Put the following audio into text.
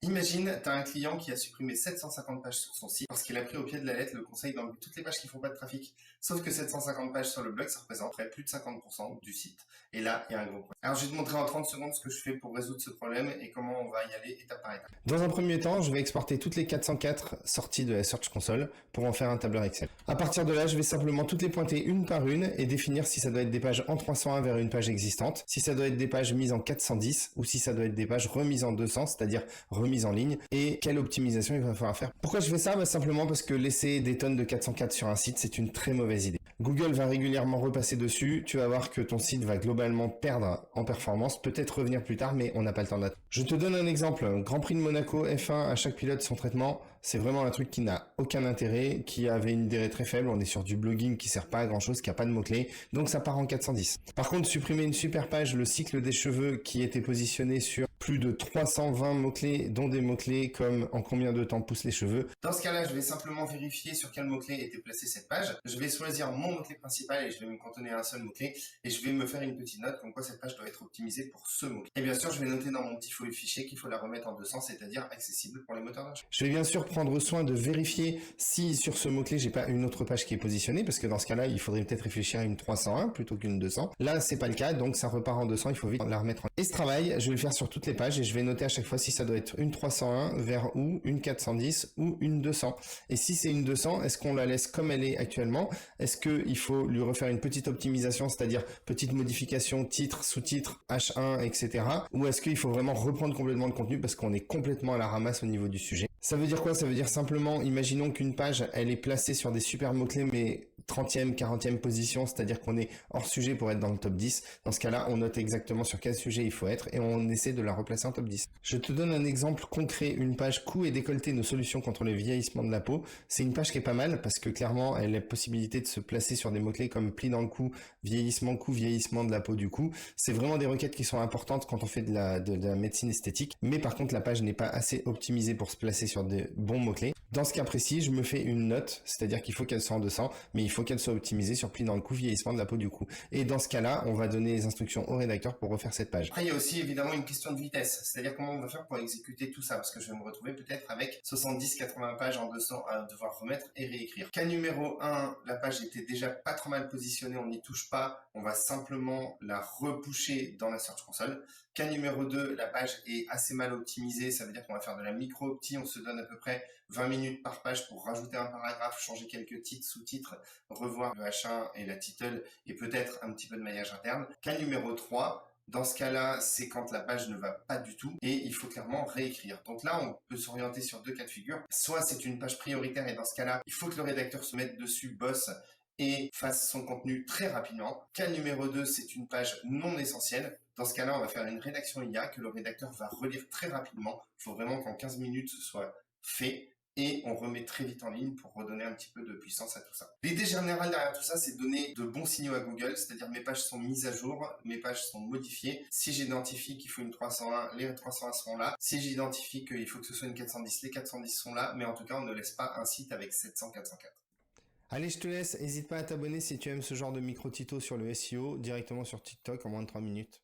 Imagine, tu as un client qui a supprimé 750 pages sur son site parce qu'il a pris au pied de la lettre le conseil d'enlever toutes les pages qui font pas de trafic. Sauf que 750 pages sur le blog, ça représenterait plus de 50% du site. Et là, il y a un gros problème. Alors, je vais te montrer en 30 secondes ce que je fais pour résoudre ce problème et comment on va y aller étape par étape. Dans un premier temps, je vais exporter toutes les 404 sorties de la Search Console pour en faire un tableur Excel. À partir de là, je vais simplement toutes les pointer une par une et définir si ça doit être des pages en 301 vers une page existante, si ça doit être des pages mises en 410 ou si ça doit être des pages remises en 200, c'est-à-dire mise en ligne, et quelle optimisation il va falloir faire. Pourquoi je fais ça? Simplement parce que laisser des tonnes de 404 sur un site, c'est une très mauvaise idée. Google va régulièrement repasser dessus, tu vas voir que ton site va globalement perdre en performance, peut-être revenir plus tard, mais on n'a pas le temps d'attendre. Je te donne un exemple, Grand Prix de Monaco, F1, à chaque pilote son traitement, c'est vraiment un truc qui n'a aucun intérêt, qui avait une durée très faible, on est sur du blogging qui sert pas à grand chose, qui a pas de mots-clés, donc ça part en 410. Par contre, supprimer une super page, le cycle des cheveux, qui était positionné sur plus de 320 mots-clés, dont des mots-clés comme en combien de temps poussent les cheveux. Dans ce cas-là, je vais simplement vérifier sur quel mot-clé était placée cette page. Je vais choisir mon mot-clé principal et je vais me cantonner à un seul mot-clé et je vais me faire une petite note comme quoi cette page doit être optimisée pour ce mot-clé. Et bien sûr, je vais noter dans mon petit fichier qu'il faut la remettre en 200, c'est-à-dire accessible pour les moteurs de recherche. Je vais bien sûr prendre soin de vérifier si sur ce mot-clé, j'ai pas une autre page qui est positionnée parce que dans ce cas-là, il faudrait peut-être réfléchir à une 301 plutôt qu'une 200. Là, c'est pas le cas, donc ça repart en 200, il faut vite la remettre en... Et ce travail, je vais le faire sur toutes les pages et je vais noter à chaque fois si ça doit être une 301 vers ou une 410 ou une 200. Et si c'est une 200, est-ce qu'on la laisse comme elle est actuellement? Est-ce qu'il faut lui refaire une petite optimisation, c'est-à-dire petite modification, titre, sous-titre, H1, etc. Ou est-ce qu'il faut vraiment reprendre complètement le contenu parce qu'on est complètement à la ramasse au niveau du sujet? Ça veut dire quoi? Ça veut dire simplement, imaginons qu'une page, elle est placée sur des super mots-clés, mais 30e, 40e position, c'est-à-dire qu'on est hors sujet pour être dans le top 10. Dans ce cas-là, on note exactement sur quel sujet il faut être et on essaie de la replacer en top 10. Je te donne un exemple concret, une page cou et décolleté, nos solutions contre le vieillissement de la peau. C'est une page qui est pas mal parce que clairement, elle a la possibilité de se placer sur des mots-clés comme pli dans le cou, vieillissement de la peau du cou. C'est vraiment des requêtes qui sont importantes quand on fait de la médecine esthétique. Mais par contre, la page n'est pas assez optimisée pour se placer sur des bons mots-clés. Dans ce cas précis, je me fais une note, c'est-à-dire qu'il faut qu'elle soit en 200, mais il faut qu'elle soit optimisée sur pli dans le cou, vieillissement de la peau du cou. Et dans ce cas-là, on va donner les instructions au rédacteur pour refaire cette page. Après, il y a aussi évidemment une question de vitesse, c'est-à-dire comment on va faire pour exécuter tout ça, parce que je vais me retrouver peut-être avec 70-80 pages en 200 à devoir remettre et réécrire. Cas numéro 1, la page était déjà pas trop mal positionnée, on n'y touche pas, on va simplement la repusher dans la Search Console. Cas numéro 2, la page est assez mal optimisée, ça veut dire qu'on va faire de la micro-opti, on se donne à peu près 20 minutes par page pour rajouter un paragraphe, changer quelques titres, sous-titres, revoir le H1 et la title et peut-être un petit peu de maillage interne. Cas numéro 3, dans ce cas-là, c'est quand la page ne va pas du tout et il faut clairement réécrire. Donc là, on peut s'orienter sur deux cas de figure. Soit c'est une page prioritaire et dans ce cas-là, il faut que le rédacteur se mette dessus, bosse et fasse son contenu très rapidement. Cas numéro 2, c'est une page non essentielle. Dans ce cas-là, on va faire une rédaction IA que le rédacteur va relire très rapidement. Il faut vraiment qu'en 15 minutes, ce soit fait. Et on remet très vite en ligne pour redonner un petit peu de puissance à tout ça. L'idée générale derrière tout ça, c'est de donner de bons signaux à Google, c'est-à-dire mes pages sont mises à jour, mes pages sont modifiées. Si j'identifie qu'il faut une 301, les 301 seront là. Si j'identifie qu'il faut que ce soit une 410, les 410 sont là. Mais en tout cas, on ne laisse pas un site avec 700, 404. Allez, je te laisse. N'hésite pas à t'abonner si tu aimes ce genre de micro-tuto sur le SEO directement sur TikTok en moins de 3 minutes.